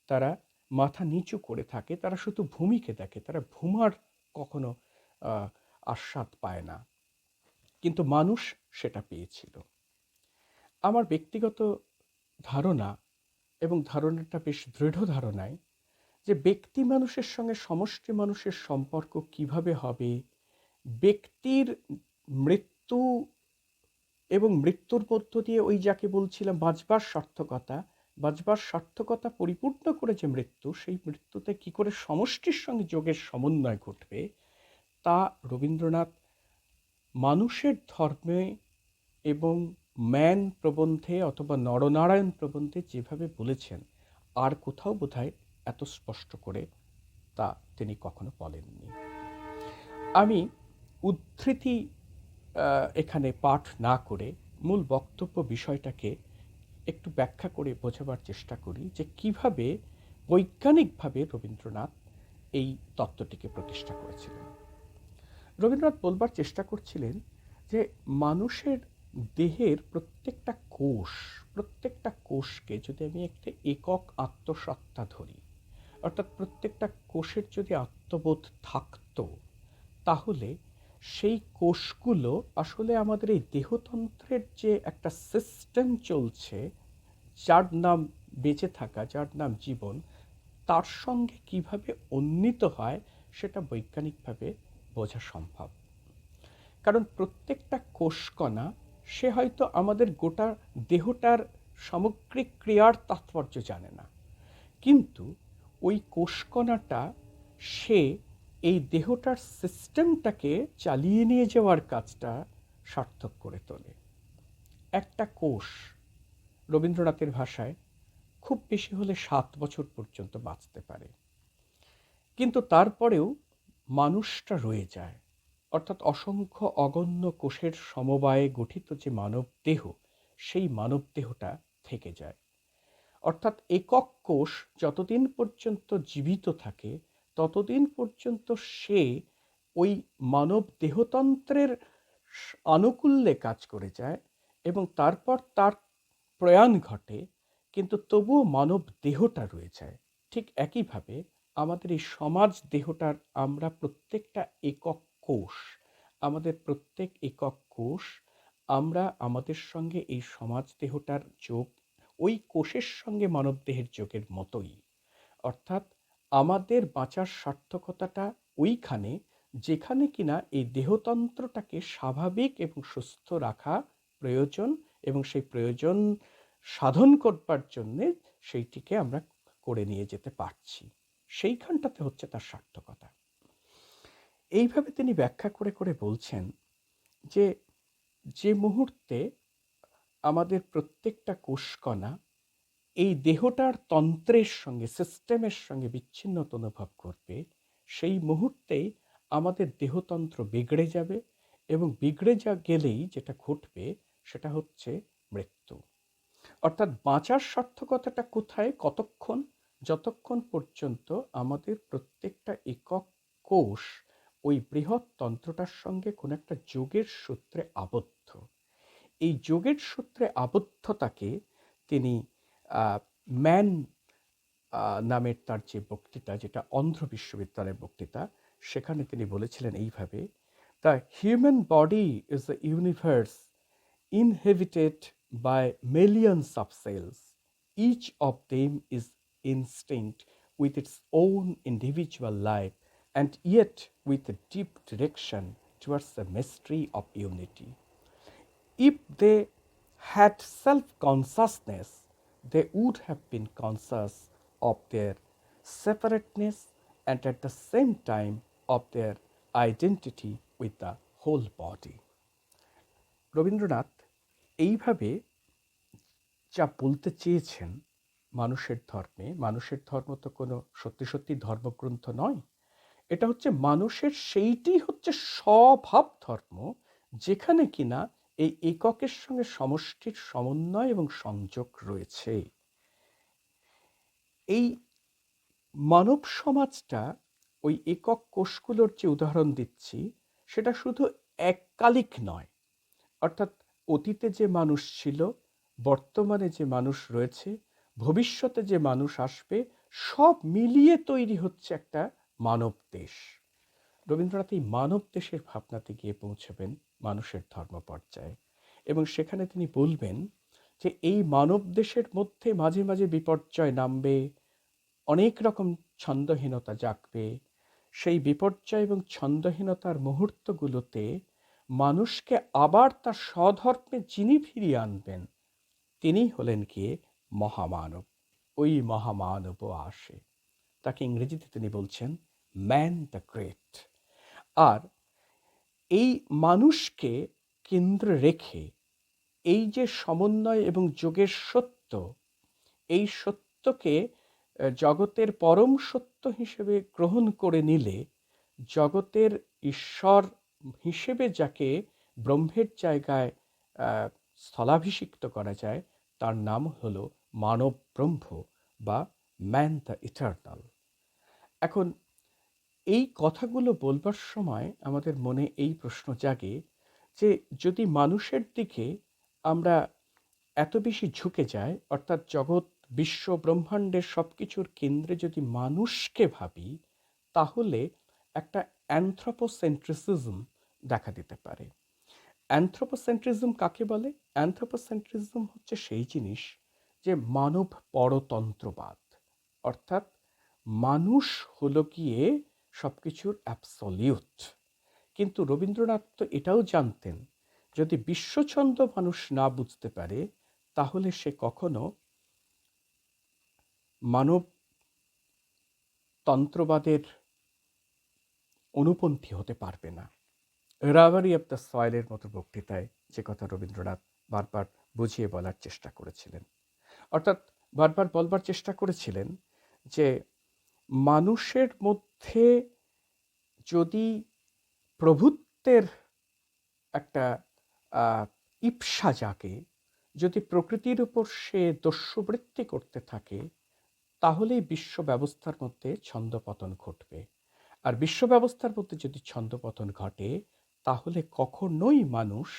তারা মাথা নিচু করে থাকে, তারা শুধু ভূমিকে দেখে, তারা ভূমার কখনো আস্বাদ পায় না, কিন্তু মানুষ সেটা পেয়েছিল। আমার ব্যক্তিগত ধারণা, এবং ধারণাটা বেশ দৃঢ় ধারণায়, যে ব্যক্তি মানুষের সঙ্গে সমষ্টি মানুষের সম্পর্ক কিভাবে হবে, ব্যক্তির মৃত্যু এবং মৃত্যুর মধ্য দিয়ে ওই যাকে বলছিলাম বাঁচবার সার্থকতা পরিপূর্ণ করে যে মৃত্যু, সেই মৃত্যুতে কি করে সমষ্টির সঙ্গে যোগের সমন্বয় ঘটবে, তা রবীন্দ্রনাথ মানুষের ধর্মে এবং ম্যান প্রবন্ধে অথবা নরনারায়ণ প্রবন্ধে যেভাবে বলেছেন, আর কোথাও বোধহয় এত স্পষ্ট করে তা তিনি কখনো বলেননি। আমি উদ্ধৃতি এখানে পাঠ না করে মূল বক্তব্য বিষয়টাকে একটু ব্যাখ্যা করে বোঝাবার চেষ্টা করি, যে কিভাবে বৈজ্ঞানিকভাবে রবীন্দ্রনাথ এই তত্ত্বটিকে প্রতিষ্ঠা করেছিলেন। রবীন্দ্রনাথ বলবার চেষ্টা করছিলেন যে মানুষের দেহের প্রত্যেকটা কোষকে যদি আমি একটা একক আত্মসত্তা ধরি, অর্থাৎ প্রত্যেকটা কোষের যদি আত্মবোধ থাকতো, তাহলে সেই কোষগুলো আসলে আমাদের এই দেহতন্ত্রের যে একটা সিস্টেম চলছে, যার নাম বেঁচে থাকা, যার নাম জীবন, তার সঙ্গে কিভাবে উন্নীত হয় সেটা বৈজ্ঞানিকভাবে বোঝা সম্ভব। কারণ প্রত্যেকটা কোষকণা সে হয়তো আমাদের গোটা দেহটার সামগ্রিক ক্রিয়ার তাৎপর্য জানে না, কিন্তু ওই কোষকণাটা সে এই দেহটার সিস্টেমটাকে চালিয়ে নিয়ে যাওয়ার কাজটা সার্থক করে তোলে। একটা কোষ রবীন্দ্রনাথের ভাষায় খুব বেশি হলে 7 বছর পর্যন্ত বাঁচতে পারে। কিন্তু তারপরেও মানুষটা রয়ে যায়, অর্থাৎ অসংখ্য অগণ্য কোষের সমবায়ে গঠিত যে মানব দেহ, সেই মানব দেহটা থেকে যায়। অর্থাৎ একক কোষ যতদিন পর্যন্ত জীবিত থাকে ততদিন পর্যন্ত সে ওই মানব দেহতন্ত্রের আনুকূল্যে কাজ করে যায় এবং তারপর তার প্রয়াণ ঘটে, কিন্তু তবুও মানব দেহটা রয়ে যায়। ঠিক একইভাবে আমাদের এই সমাজ দেহটার আমরা প্রত্যেকটা একক কোষ, আমাদের প্রত্যেক একক কোষ আমরা আমাদের সঙ্গে এই সমাজ দেহটার যোগ ওই কোষের সঙ্গে মানবদেহের যোগের মতোই। অর্থাৎ আমাদের বাঁচার সার্থকতাটা ওইখানে যেখানে কিনা এই দেহতন্ত্রটাকে স্বাভাবিক এবং সুস্থ রাখা প্রয়োজন, এবং সেই প্রয়োজন সাধন করবার জন্যে সেইটিকে আমরা করে নিয়ে যেতে পারছি, সেইখানটাতে হচ্ছে তার সার্থকতা। এইভাবে তিনি ব্যাখ্যা করে করে বলছেন যে যে মুহূর্তে আমাদের প্রত্যেকটা কোষকণা এই দেহটার তন্ত্রের সঙ্গে, সিস্টেমের সঙ্গে বিচ্ছিন্নতা অনুভব করবে, সেই মুহূর্তেই আমাদের দেহতন্ত্র বিগড়ে যাবে, এবং বিগড়ে গেলেই যেটা ঘটবে সেটা হচ্ছে মৃত্যু। অর্থাৎ বাঁচার সার্থকতাটা কোথায়, কতক্ষণ? যতক্ষণ পর্যন্ত আমাদের প্রত্যেকটা একক কোষ ওই বৃহৎ তন্ত্রটার সঙ্গে কোনো একটা যোগের সূত্রে আবদ্ধ। এই যোগের সূত্রে আবদ্ধতাকে তিনি ম্যান নামের তার যে বক্তৃতা, যেটা অন্ধ্র বিশ্ববিদ্যালয়ের বক্তৃতা, সেখানে তিনি বলেছিলেন এইভাবে: the human body is the universe inhabited by millions of cells. Each of them is instinct with its own individual life, and yet with a deep direction towards the mystery of unity. If they had self-consciousness, they would have been conscious of their separateness and at the same time of their identity with the whole body. Rabindranath এইভাবে যা বলতে চেয়েছেন মানুষের ধর্মে, মানুষের ধর্ম তো কোনো সত্যি সত্যি ধর্মগ্রন্থ নয়, এটা হচ্ছে মানুষের সেইটি হচ্ছে স্বভাব ধর্ম, যেখানে কিনা এই এককের সঙ্গে সমষ্টির সমন্বয় এবং সংযোগ রয়েছে। এই মানব সমাজটা ওই একক কোষগুলোর যে উদাহরণ দিচ্ছি, সেটা শুধু এককালিক নয়, অর্থাৎ অতীতে যে মানুষ ছিল, বর্তমানে যে মানুষ রয়েছে, ভবিষ্যতে যে মানুষ আসবে, সব মিলিয়ে তৈরি হচ্ছে একটা মানব দেশ। রবীন্দ্রনাথ এই মানব দেশের ভাবনাতে গিয়ে পৌঁছবেন মানুষের ধর্ম পর্যায়ে, এবং সেখানে তিনি বলবেন যে এই মানব দেশের মধ্যে মাঝে মাঝে বিপর্যয় নামবে, অনেক রকম ছন্দহীনতা জাগবে। সেই বিপর্যয় এবং ছন্দহীনতার মুহূর্তগুলোতে মানুষকে আবার তার স্বধর্মে যিনি ফিরিয়ে আনবেন, তিনি হলেন গিয়ে মহামানব। ওই মহামানবও আসে, তাকে ইংরেজিতে তিনি বলছেন ম্যান দ্য গ্রেট। আর এই মানুষকে কেন্দ্রে রেখে এই যে সমন্বয় এবং যোগের সত্য, এই সত্যকে জগতের পরম সত্য হিসেবে গ্রহণ করে নিলে জগতের ঈশ্বর হিসেবে যাকে ব্রহ্মের জায়গায় স্থলাভিষিক্ত করা যায়, তার নাম হলো মানব ব্রহ্ম বা ম্যান দ্য ইটারনাল। এখন এই কথাগুলো বলবার সময় আমাদের মনে এই প্রশ্ন জাগে যে যদি মানুষের দিকে আমরা এত বেশি ঝুঁকে যাই, অর্থাৎ জগৎ বিশ্ব ব্রহ্মাণ্ডের সব কিছুর কেন্দ্রে যদি মানুষকে ভাবি, তাহলে একটা অ্যানথ্রোপোসেন্ট্রিসিজম দেখা দিতে পারে। অ্যানথ্রোপোসেন্ট্রিজম কাকে বলে? অ্যানথ্রোপোসেন্ট্রিজম হচ্ছে সেই জিনিস যে মানব পরতন্ত্রবাদ, অর্থাৎ মানুষ হলো গিয়ে সব কিছুর অ্যাবসলিউট। কিন্তু রবীন্দ্রনাথ তো এটাও জানতেন, যদি বিশ্বছন্দ মানুষ না বুঝতে পারে, তাহলে সে কখনো মানব তন্ত্রবাদের অনুপন্থী হতে পারবে না। রাবারি অফ দ্য সয়েলের মতো বক্তৃতায় যে কথা রবীন্দ্রনাথ বারবার বুঝিয়ে বলার চেষ্টা করেছিলেন, অর্থাৎ বারবার বলবার চেষ্টা করেছিলেন যে মানুষের মধ্যে যদি প্রভুত্বের একটা ইপ্সা জাগে, যদি প্রকৃতির উপর সে দস্যুবৃত্তি করতে থাকে, তাহলেই বিশ্ব ব্যবস্থার মধ্যে ছন্দপতন ঘটবে। আর বিশ্ব ব্যবস্থার মধ্যে যদি ছন্দপতন ঘটে, তাহলে কখনোই মানুষ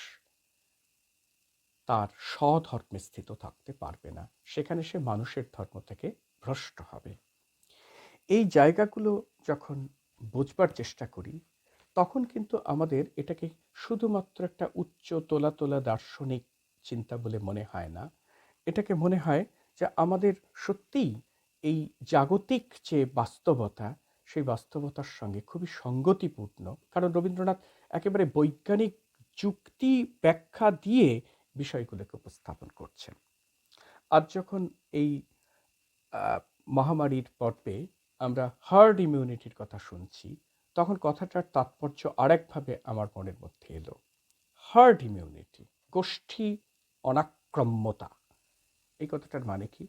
তার স্বধর্মে স্থিত থাকতে পারবে না, সেখানে সে মানুষের ধর্ম থেকে ভ্রষ্ট হবে। এই জায়গাগুলো যখন বুঝবার চেষ্টা করি, তখন কিন্তু আমাদের এটাকে শুধুমাত্র একটা উচ্চ তোলা তোলা দার্শনিক চিন্তা বলে মনে হয় না। এটাকে মনে হয় যে আমাদের সত্যিই এই জাগতিক যে বাস্তবতা, সেই বাস্তবতার সঙ্গে খুবই সঙ্গতিপূর্ণ। কারণ রবীন্দ্রনাথ একেবারে বৈজ্ঞানিক যুক্তি ব্যাখ্যা দিয়ে বিষয়গুলোকে উপস্থাপন করছেন। আজ যখন এই মহামারীর পর্বে আমরা হার্ড ইমিউনিটির কথা শুনছি, তখন কথাটার তাৎপর্য আরেকভাবে আমার মনের মধ্যে এলো। হার্ড ইমিউনিটি, গোষ্ঠী অনাক্রম্যতা, এই কথাটার মানে কি?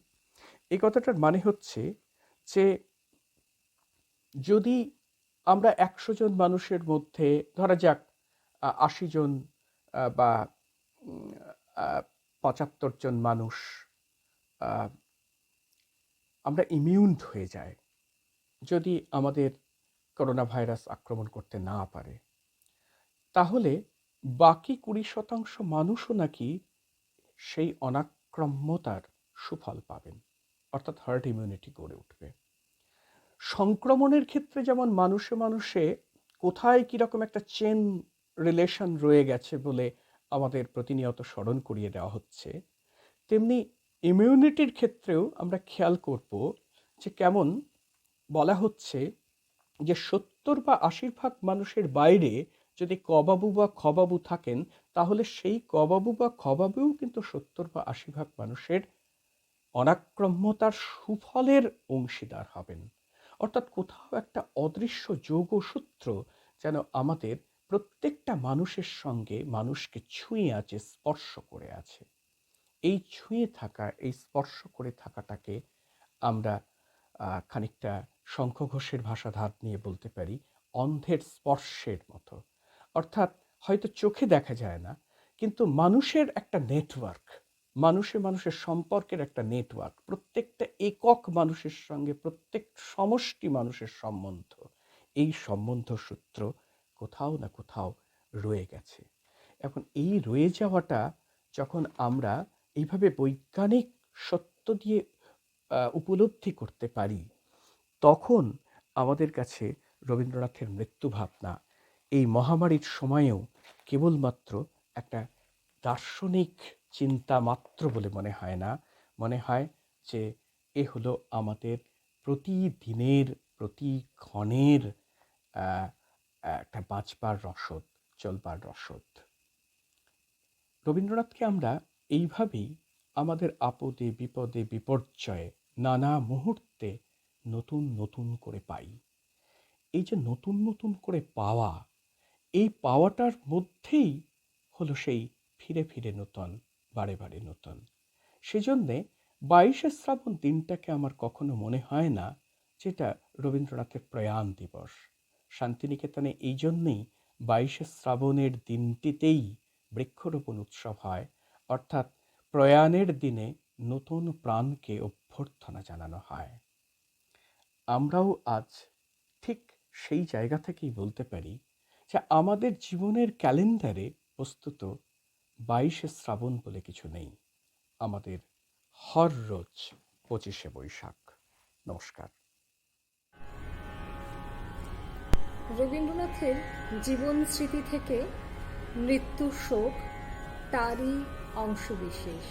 এই কথাটার মানে হচ্ছে যে যদি আমরা 100 জন মানুষের মধ্যে ধরা যাক 80 জন বা 75 জন মানুষ আমরা ইমিউন হয়ে যাই, যদি আমাদের করোনা ভাইরাস আক্রমণ করতে না পারে, তাহলে বাকি 20% মানুষও নাকি সেই অনাক্রম্যতার সুফল পাবেন, অর্থাৎ হার্ড ইমিউনিটি গড়ে উঠবে। সংক্রমণের ক্ষেত্রে যেমন মানুষে মানুষে কোথায় কীরকম একটা চেন রিলেশন রয়ে গেছে বলে আমাদের প্রতিনিয়ত স্মরণ করিয়ে দেওয়া হচ্ছে, তেমনি ইমিউনিটির ক্ষেত্রেও আমরা খেয়াল করব যে কেমন বলা হচ্ছে যে 70 বা 80% মানুষের বাইরে যদি কবাবু বা খবাবু থাকেন, তাহলে সেই কবাবু বা খবাবুও কিন্তু 70 বা 80% মানুষের অনাক্রম্যতার সুফলের অংশীদার হবেন। অর্থাৎ কোথাও একটা অদৃশ্য যোগসূত্র যেন আমাদের প্রত্যেকটা মানুষের সঙ্গে মানুষকে ছুঁয়ে আছে, স্পর্শ করে আছে। এই ছুঁয়ে থাকা, এই স্পর্শ করে থাকাটাকে আমরা খানিকটা শঙ্খ ঘোষের ভাষাধার নিয়ে বলতে পারি অন্ধের স্পর্শের মতো। অর্থাৎ হয়তো চোখে দেখা যায় না, কিন্তু মানুষের একটা নেটওয়ার্ক, মানুষের সম্পর্কের একটা নেটওয়ার্ক, প্রত্যেকটা একক মানুষের সঙ্গে প্রত্যেক সমষ্টি মানুষের সম্বন্ধ, এই সম্বন্ধ সূত্র কোথাও না কোথাও রয়ে গেছে। এখন এই রয়ে যাওয়াটা যখন আমরা এইভাবে বৈজ্ঞানিক সত্য দিয়ে উপলব্ধি করতে পারি, তখন আমাদের কাছে রবীন্দ্রনাথের মৃত্যু ভাবনা এই মহামারীর সময়েও কেবলমাত্র একটা দার্শনিক চিন্তা মাত্র বলে মনে হয় না। মনে হয় যে এ হলো আমাদের প্রতিদিনের প্রতিক্ষণের একটা বাঁচবার রসদ, চলবার রসদ। রবীন্দ্রনাথকে আমরা এইভাবেই আমাদের আপদে বিপদে বিপর্যয়ে নানা মুহূর্তে নতুন নতুন করে পাই। এই যে নতুন নতুন করে পাওয়া, এই পাওয়াটার মধ্যেই হলো সেই ফিরে ফিরে নতুন, বারে বারে নতুন। সেজন্যে 22শে শ্রাবণ দিনটাকে আমার কখনো মনে হয় না যেটা রবীন্দ্রনাথের প্রয়াণ দিবস। শান্তিনিকেতনে এই জন্যেই 22শে শ্রাবণের দিনটিতেই বৃক্ষরোপণ উৎসব হয়, অর্থাৎ প্রয়াণের দিনে নতুন প্রাণকে অভ্যর্থনা জানানো হয়। আমরাও আজ ঠিক সেই জায়গা থেকেই বলতে পারি যে আমাদের জীবনের ক্যালেন্ডারে বস্তুত 22শে শ্রাবণ বলে কিছু নেই, আমাদের হর রোজ 25শে বৈশাখ। নমস্কার। রবীন্দ্রনাথের জীবন স্মৃতি থেকে মৃত্যু শোক তারই অংশবিশেষ।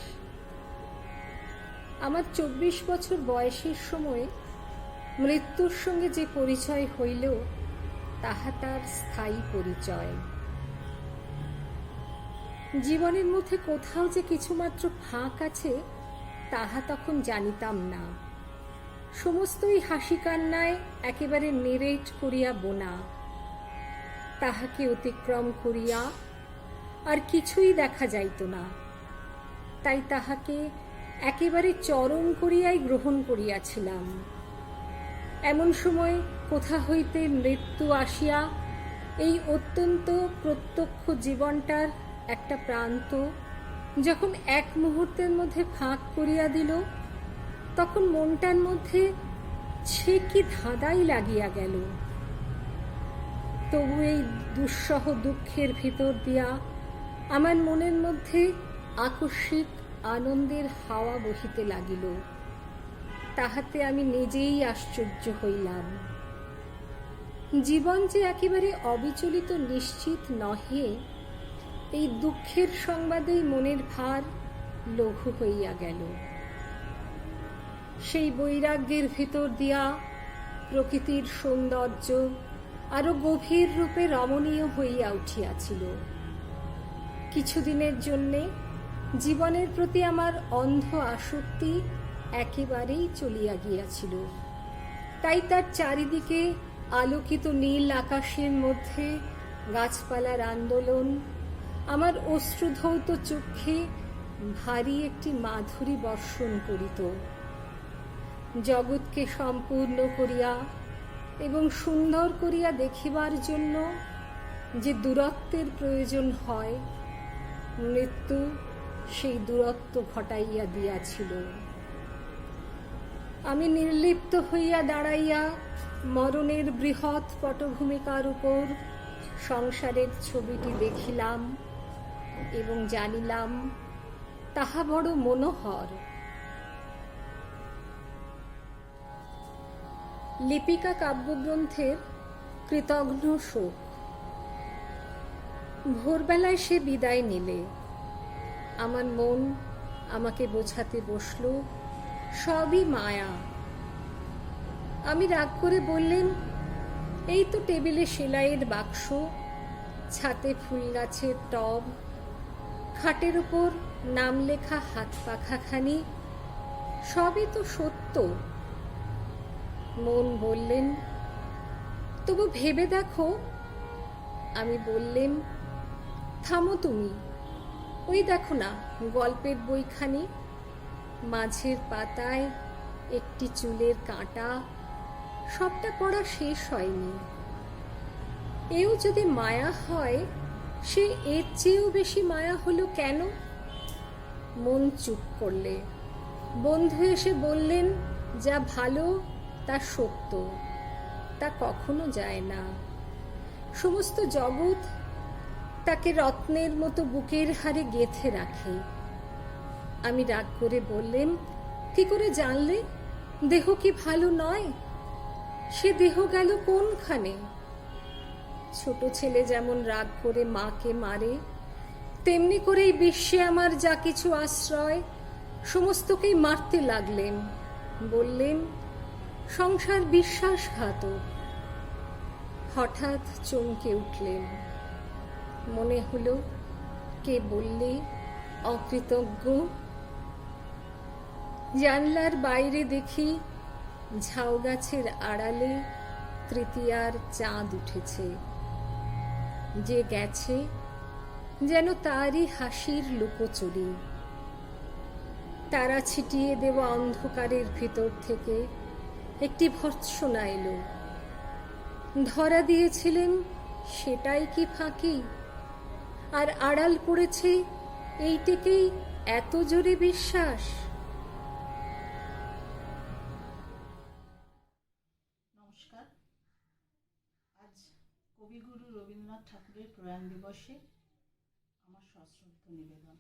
আমার 24 বছর বয়সের সময় মৃত্যুর সঙ্গে যে পরিচয় হইল, তাহা তার স্থায়ী পরিচয়। জীবনের মধ্যে কোথাও যে কিছুমাত্র ফাঁক আছে, তাহা তখন জানিতাম না। সমস্তই হাসি কান্নায় একেবারে নেরেট করিয়া বোনা। তাহাকে অতিক্রম করিয়া আর কিছুই দেখা যাইত না, তাই তাহাকে একেবারে চরম করিয়াই গ্রহণ করিয়াছিলাম। এমন সময় কোথা হইতে মৃত্যু আসিয়া এই অত্যন্ত প্রত্যক্ষ জীবনটার একটা প্রান্ত যখন এক মুহূর্তের মধ্যে ফাঁক করিয়া দিল, তখন মনটার মধ্যে সে কি ধাঁধাই লাগিয়া গেল। তবু এই দুঃসহ দুঃখের ভিতর দিয়া আমার মনের মধ্যে আকস্মিক আনন্দের হাওয়া বহিতে লাগিল। তাহাতে আমি নিজেই আশ্চর্য হইলাম। জীবন যে একেবারে অবিচলিত নিশ্চিত নহে, এই দুঃখের সংবাদেই মনের ভার লঘু হইয়া গেল। সেই বৈরাগ্যের ভিতর দিয়া প্রকৃতির সৌন্দর্য আরো গভীর রূপে রমণীয় হইয়া উঠিয়াছিল। কিছুদিনের জন্যে জীবনের প্রতি আমার অন্ধ আসক্তি একেবারেই চলিয়া গিয়াছিল। তাই তার চারিদিকে আলোকিত নীল আকাশের মধ্যে গাছপালার আন্দোলন আমার অশ্রুধৌত চক্ষে ভারী একটি মাধুরী বর্ষণ করিত। জগৎকে সম্পূর্ণ করিয়া এবং সুন্দর করিয়া দেখিবার জন্য যে দূরত্বের প্রয়োজন হয়, মৃত্যু সেই দূরত্ব ঘটাইয়া দিয়াছিল। আমি নির্লিপ্ত হইয়া দাঁড়াইয়া মরণের বৃহৎ পটভূমিকার উপর সংসারের ছবিটি দেখিলাম এবং জানিলাম তাহা বড় মনোহর। লিপিকা কাব্যগ্রন্থের কৃতঘ্ন শোক। ভোরবেলায় সে বিদায় নিলে। আমার মন আমাকে বোঝাতে বসল সবই মায়া। আমি রাগ করে বললেন, এই তো টেবিলে সেলাইয়ের বাক্স, ছাতে ফুল গাছের টব, খাটের উপর নাম লেখা হাত পাখাখানি, সবই তো সত্য। মন বললেন, তবু ভেবে দেখো। আমি বললেন, থামো তুমি, ওই দেখো না গল্পের বইখানি, মাঝের পাতায় একটি চুলের কাঁটা, সবটা পড়া শেষ হয়নি। এও যদি মায়া হয়, সে এর চেয়েও বেশি মায়া হলো কেন? মন চুপ করলে। বন্ধু এসে বললেন, যা ভালো তা সত্য, তা কখনো যায় না। সমস্ত জগৎ তাকে রত্নের মতো বুকের হাড়ে গেঁথে রাখে। আমি রাগ করে বললেন, কি করে জানলে দেহ কি ভালো নয়? সে দেহ গেল কোনখানে? ছোট ছেলে যেমন রাগ করে মাকে মারে, তেমনি করেই বিশ্বে আমার যা কিছু আশ্রয় সমস্তকেই মারতে লাগলেন। বললেন, সংসার বিশ্বাসঘাতক। হঠাৎ চমকে উঠলেন। মনে হলো কে বললে অকৃতজ্ঞ। জানলার বাইরে দেখি ঝাউ গাছের আড়ালে তৃতীয়ার চাঁদ উঠেছে। যে গেছে যেন তারই হাসির লুকোচুরি। তারা ছিটিয়ে দেওয়া অন্ধকারের ভিতর থেকে একটি ভর্ৎসনা এলো। ধরা দিয়েছিলেন সেটাই কি ফাঁকি? আর আড়াল পড়েছে এইটাকেই এত জোরে বিশ্বাস? নমস্কার। আজ কবিগুরু রবীন্দ্রনাথ ঠাকুরের প্রয়াণ দিবসে আমার সশ্রদ্ধ নিবেদন।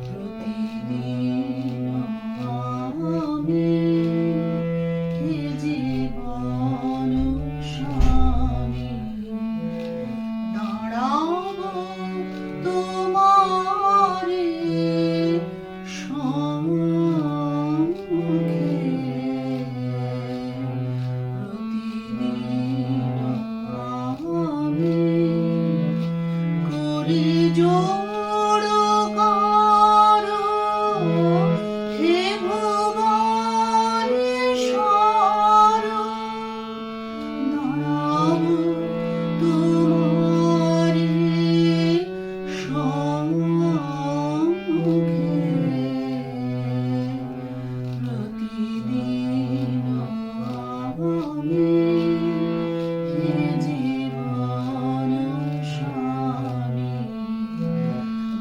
প্রতি জোড় করো হে ভুবনেশ্বর, দাঁড়াবো তোমারি সম্মুখে, প্রতিদিন আমি হে জীবন স্বামী,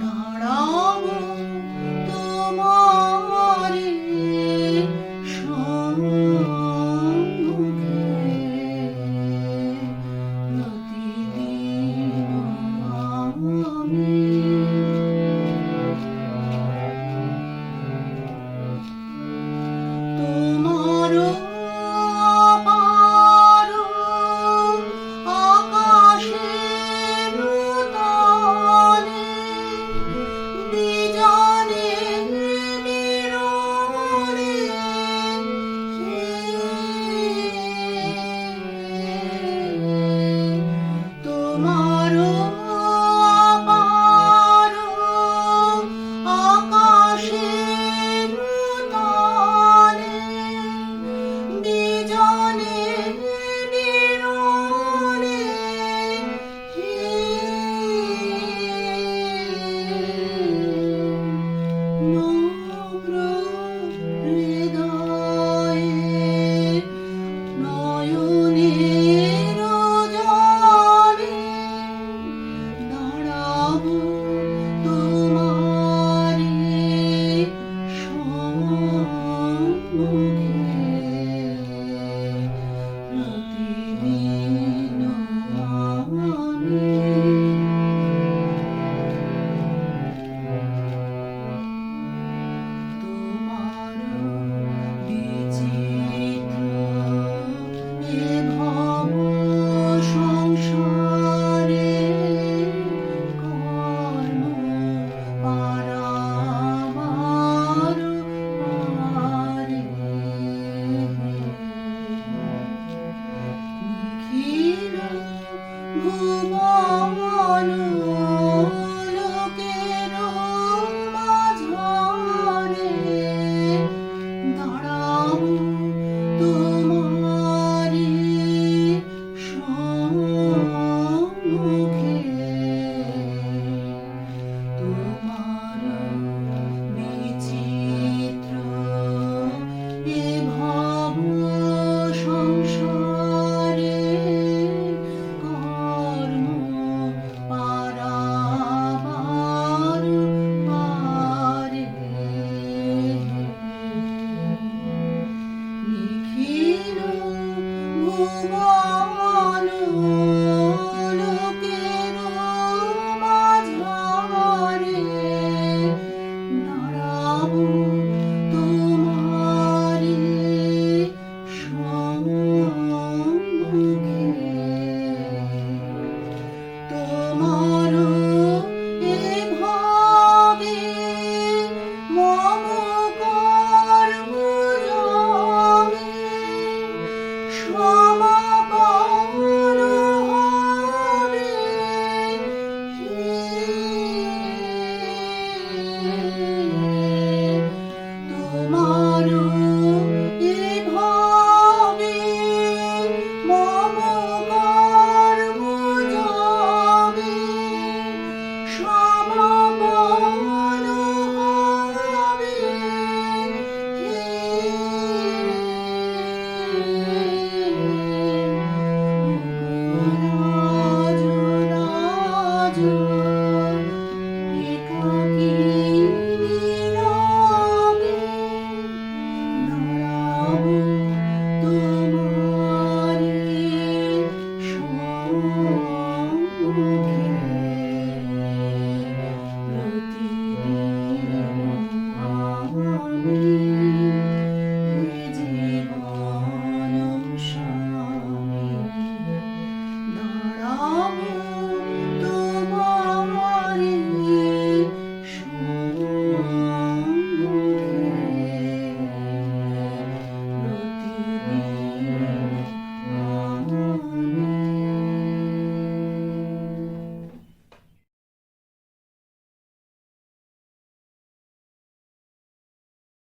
দাঁড়াবো তোমারি সম্মুখে, প্রতিদিন আমি তোমার অপার আকাশের তলে, বিজনে নিরমলে তোমার অপার আকাশের তলে, বিজনে নিরমলে নম্র হৃদয়ে নয়নের জলে, দাঁড়াবো তোমারি সম্মুখে, প্রতিদিন আমি তোমার বিচিত্র এ ভব সংসারে কর্ম পারাবার পারে, নিখিল ভুবন